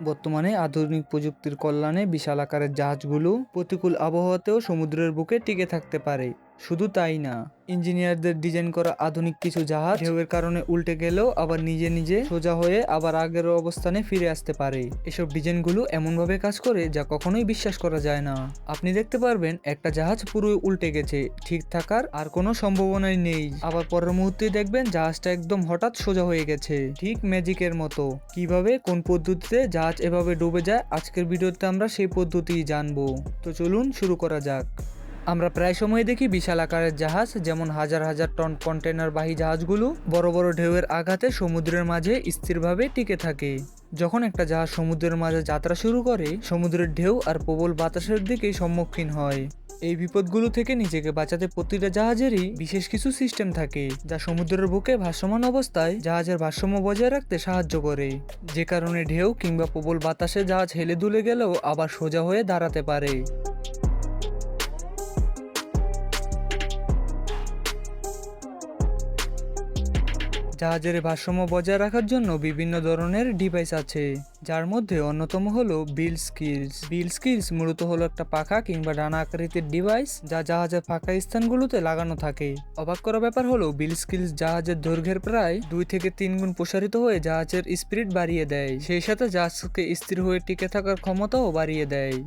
বর্তমানে আধুনিক প্রযুক্তির কল্যাণে বিশাল আকারের জাহাজগুলো প্রতিকূল আবহাওয়াতেও সমুদ্রের বুকে টিকে থাকতে পারে। শুধু তাই না, ইঞ্জিনিয়ারদের ডিজাইন করা আধুনিক কিছু জাহাজ ঢেউয়ের কারণে উল্টে গেলেও আবার নিজে নিজে সোজা হয়ে আবার আগের অবস্থানে ফিরে আসতে পারে। এসব ডিজাইনগুলো এমনভাবে কাজ করে যা কখনোই বিশ্বাস করা যায় না। আপনি দেখতে পারবেন একটা জাহাজ পুরো উল্টে গেছে, ঠিক থাকার আর কোনো সম্ভাবনাই নেই, আবার পরের মুহূর্তেই দেখবেন জাহাজটা একদম হঠাৎ সোজা হয়ে গেছে, ঠিক ম্যাজিকের মতো। কিভাবে, কোন পদ্ধতিতে জাহাজ এভাবে ডুবে যায়, আজকের ভিডিওতে আমরা সেই পদ্ধতি জানবো। তো চলুন শুরু করা যাক। আমরা প্রায় সময় দেখি বিশাল আকারের জাহাজ, যেমন হাজার হাজার টন কন্টেনারবাহী জাহাজগুলো বড় বড় ঢেউয়ের আঘাতে সমুদ্রের মাঝে স্থিরভাবে টিকে থাকে। যখন একটা জাহাজ সমুদ্রের মাঝে যাত্রা শুরু করে, সমুদ্রের ঢেউ আর প্রবল বাতাসের দিকেই সম্মুখীন হয়। এই বিপদগুলো থেকে নিজেকে বাঁচাতে প্রতিটা জাহাজেরই বিশেষ কিছু সিস্টেম থাকে, যা সমুদ্রের বুকে ভাসমান অবস্থায় জাহাজের ভারসাম্য বজায় রাখতে সাহায্য করে। যে কারণে ঢেউ কিংবা প্রবল বাতাসে জাহাজ হেলে দুলে গেলেও আবার সোজা হয়ে দাঁড়াতে পারে। জাহাজের ভারসাম্য বজায় রাখার জন্য বিভিন্ন ধরনের ডিভাইস আছে, যার মধ্যে অন্যতম হলো বিল স্কিলস। বিল স্কিলস মূলত হলো একটা পাখা কিংবা ডানা আকৃতির ডিভাইস, যা জাহাজের ফাঁকা স্থানগুলোতে লাগানো থাকে। অবাক করা ব্যাপার হলো, বিল স্কিলস জাহাজের দৈর্ঘ্যের প্রায় 2 থেকে 3 গুণ প্রসারিত হয়ে জাহাজের স্পিড বাড়িয়ে দেয়, সেই সাথে জাহাজকে স্থির হয়ে টিকে থাকার ক্ষমতাও বাড়িয়ে দেয়।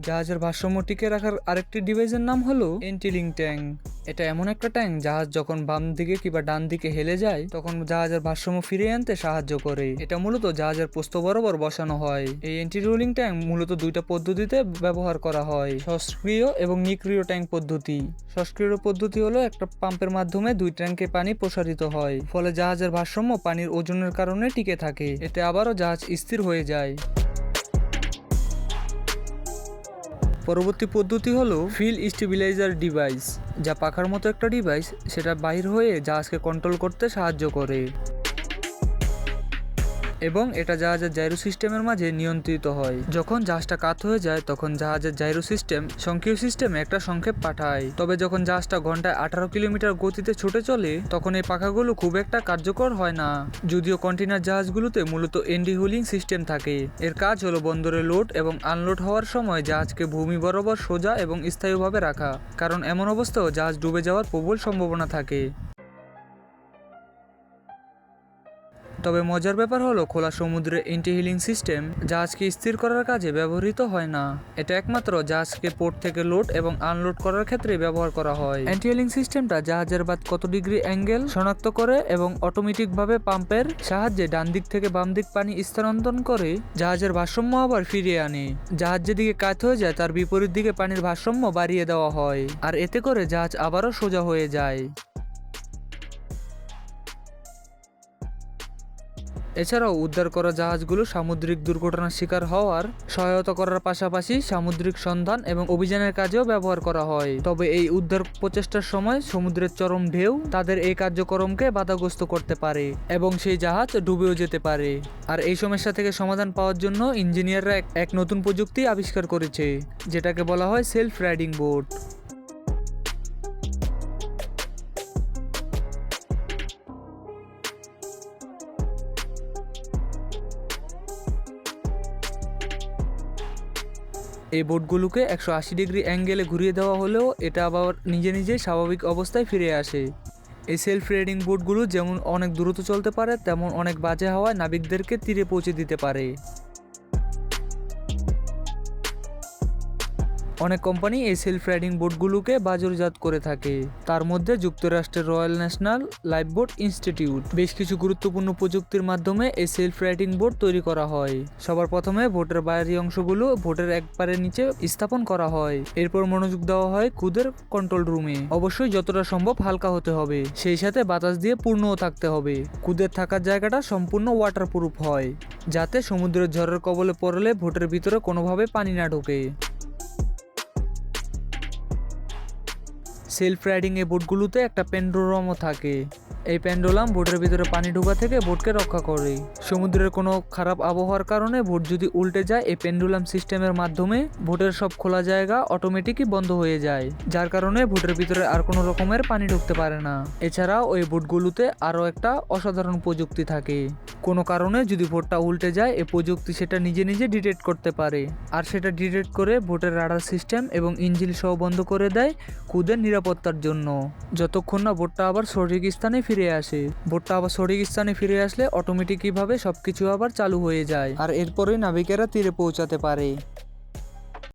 জাহাজের ভারসাম্য টিকে রাখার আরেকটি ডিভাইসের নাম হলো এন্টিলিং ট্যাঙ্ক। এটা এমন একটা ট্যাঙ্ক, জাহাজ যখন বাম দিকে কিংবা ডান দিকে হেলে যায় তখন জাহাজের ভারসাম্য ফিরিয়ে আনতে সাহায্য করে। এটা মূলত জাহাজের প্রস্থ বরাবর বসানো হয়। এই এন্টি রোলিং ট্যাঙ্ক মূলত দুইটা পদ্ধতিতে ব্যবহার করা হয়, সক্রিয় এবং নিষ্ক্রিয় ট্যাঙ্ক পদ্ধতি। সক্রিয় পদ্ধতি হলো একটা পাম্পের মাধ্যমে 2 ট্যাঙ্কে পানি প্রসারিত হয়, ফলে জাহাজের ভারসাম্য পানির ওজনের কারণে টিকে থাকে। এতে আবারও জাহাজ স্থির হয়ে যায়। পরবর্তী পদ্ধতি হলো ফিল স্টেবিলাইজার ডিভাইস, যা পাখার মতো একটা ডিভাইস, সেটা বাহির হয়ে জাহাজকে কন্ট্রোল করতে সাহায্য করে এবং এটা জাহাজের জাইরো সিস্টেমের মাঝে নিয়ন্ত্রিত হয়। যখন জাহাজটা কাত হয়ে যায় তখন জাহাজের জাইরো সিস্টেম স্বয়ংক্রিয় সিস্টেমে একটা সংকেত পাঠায়। তবে যখন জাহাজটা ঘন্টায় 18 কিলোমিটার গতিতে ছুটে চলে তখন এই পাখাগুলো খুব একটা কার্যকর হয় না, যদিও কন্টেইনার জাহাজগুলোতে মূলত এন্টি হুলিং সিস্টেম থাকে। এর কাজ হলো বন্দরে লোড এবং আনলোড হওয়ার সময় জাহাজকে ভূমি বরাবর সোজা এবং স্থায়ীভাবে রাখা, কারণ এমন অবস্থাও জাহাজ ডুবে যাওয়ার প্রবল সম্ভাবনা থাকে। তবে মজার ব্যাপার হলো, খোলা সমুদ্রে এন্টি হিলিং সিস্টেম জাহাজকে স্থির করার কাজে ব্যবহৃত হয় না। এটা একমাত্র জাহাজকে পোর্ট থেকে লোড এবং আনলোড করার ক্ষেত্রে ব্যবহার করা হয়। এন্টি হিলিং সিস্টেমটা জাহাজের বাদ কত ডিগ্রি অ্যাঙ্গেল শনাক্ত করে এবং অটোমেটিকভাবে পাম্পের সাহায্যে ডান দিক থেকে বাম দিক পানি স্থানান্তর করে জাহাজের ভারসাম্য আবার ফিরিয়ে আনে। জাহাজ যেদিকে কাত হয়ে যায় তার বিপরীত দিকে পানির ভারসাম্য বাড়িয়ে দেওয়া হয়, আর এতে করে জাহাজ আবারও সোজা হয়ে যায়। এছাড়াও উদ্ধার করা জাহাজগুলো সামুদ্রিক দুর্ঘটনার শিকার হওয়ার সহায়তা করার পাশাপাশি সামুদ্রিক সন্ধান এবং অভিযানের কাজেও ব্যবহার করা হয়। তবে এই উদ্ধার প্রচেষ্টার সময় সমুদ্রের চরম ঢেউ তাদের এই কার্যক্রমকে বাধাগ্রস্ত করতে পারে এবং সেই জাহাজ ডুবেও যেতে পারে। আর এই সমস্যা থেকে সমাধান পাওয়ার জন্য ইঞ্জিনিয়াররা এক নতুন প্রযুক্তি আবিষ্কার করেছে, যেটাকে বলা হয় সেলফ রাইডিং বোট। এই বোটগুলোকে 180 ডিগ্রি অ্যাঙ্গেলে ঘুরিয়ে দেওয়া হলেও এটা আবার নিজে নিজে স্বাভাবিক অবস্থায় ফিরে আসে। এই সেলফ রাইডিং বোটগুলো যেমন অনেক দ্রুত চলতে পারে, তেমন অনেক বাজে হাওয়ায় নাবিকদেরকে তীরে পৌঁছে দিতে পারে। অনেক কোম্পানি এই সেলফ রাইডিং বোটগুলোকে বাজারজাত করে থাকে, তার মধ্যে যুক্তরাষ্ট্রের রয়্যাল ন্যাশনাল লাইফবোট ইনস্টিটিউট। বেশ কিছু গুরুত্বপূর্ণ প্রযুক্তির মাধ্যমে এই সেলফ রাইডিং বোট তৈরি করা হয়। সবার প্রথমে বোটের বাইরের অংশগুলো বোটের একবারে নিচে স্থাপন করা হয়, এরপর মনোযোগ দেওয়া হয় কুদের কন্ট্রোল রুমে। অবশ্যই যতটা সম্ভব হালকা হতে হবে, সেই সাথে বাতাস দিয়ে পূর্ণও থাকতে হবে। কুদের থাকার জায়গাটা সম্পূর্ণ ওয়াটারপ্রুফ হয়, যাতে সমুদ্রের ঝড়ের কবলে পড়লে বোটের ভিতরে কোনোভাবে পানি না ঢোকে। সেলফ রাইডিং এই বোটগুলোতে একটা পেন্ডুলামও থাকে। এই পেন্ডুলাম বোটের ভিতরে পানি ঢোকা থেকে বোটকে রক্ষা করে। সমুদ্রের কোনো খারাপ আবহাওয়ার কারণে বোট যদি উল্টে যায়, এই পেন্ডুলাম সিস্টেমের মাধ্যমে বোটের সব খোলা জায়গা অটোমেটিকই বন্ধ হয়ে যায়, যার কারণে বোটের ভিতরে আর কোনো রকমের পানি ঢুকতে পারে না। এছাড়াও ওই বোটগুলোতে আরও একটা অসাধারণ প্রযুক্তি থাকে, কোনো কারণে যদি বোটটা উল্টে যায় এই প্রযুক্তি সেটা নিজে নিজে ডিটেক্ট করতে পারে, আর সেটা ডিটেক্ট করে বোটের রাডার সিস্টেম এবং ইঞ্জিন সহ বন্ধ করে দেয় খুদের নিরাপত্তার জন্য, যতক্ষণ না বোটটা আবার সঠিক স্থানে ফিরে আসে। বোটটা আবার সঠিক স্থানে ফিরে আসলে অটোমেটিকভাবে সবকিছু আবার চালু হয়ে যায়, আর এরপরে নাবিকেরা তীরে পৌঁছাতে পারে।